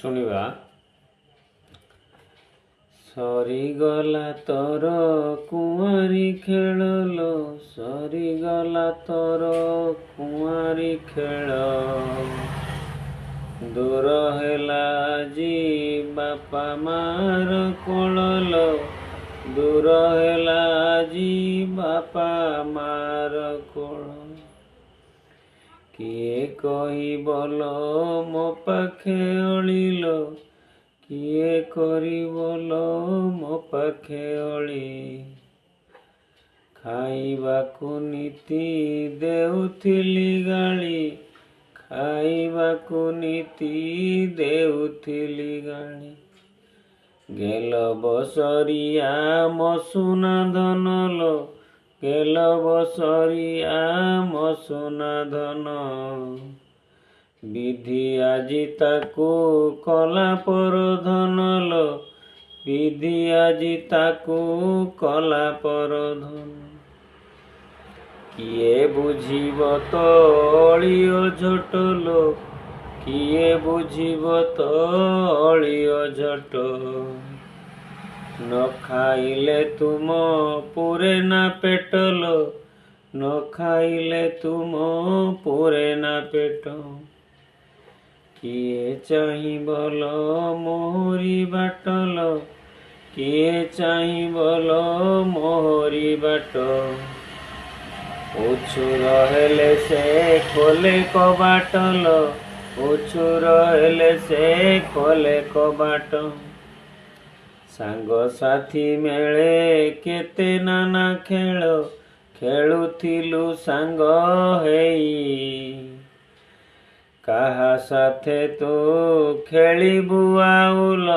शुणिबा। सरीगला तोर कुआरी खेल लो, सरीगला तोर कुआरी खेल। दूर हेला जी बापा मार कोल लो, दूर हेला जी बापा मार कोल। किए कहिबल मो पाखे अलिल, किए करिबल मो पाखे अली। खाइबाकु नीति देउथिली गाली, खाइबाकु नीति देउथिली गाली। गेल बसरिया मो सुना धन लो, गेल बसरिया मो सुना धन। विधि आजी ताकू कला पर धन लो, विधि आजी ताकू कला पर धन। किए बुझिब तो अलिओ झट लो, किए बुझिब तो अलिओ झट। न खाइले तुम पूरे ना पेट लो, न खाइले तुम पूरे ना पेट। किए चाहिबल मोहरी बाट लो, किए चाहिबल मोहरी बाट। उछुर हेले से खोले कबाट लो, उछुर हेले से खोले कबाट। सांग साथी मेले केते नाना खेल, खेलुथिलु सांग हेई। काहा साथे तू खेलिबु आउल,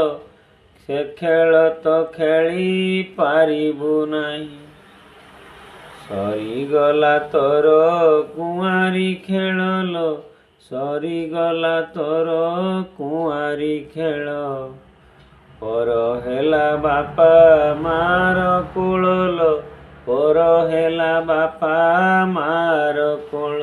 से खेल तो खेली पारिबु नाही। सरीगला तोर कुआरी खेल लो, सरीगला तोर कुआरी खेल। पर हेला बापा मार कोल लो, पर हेला बापा मार कोल।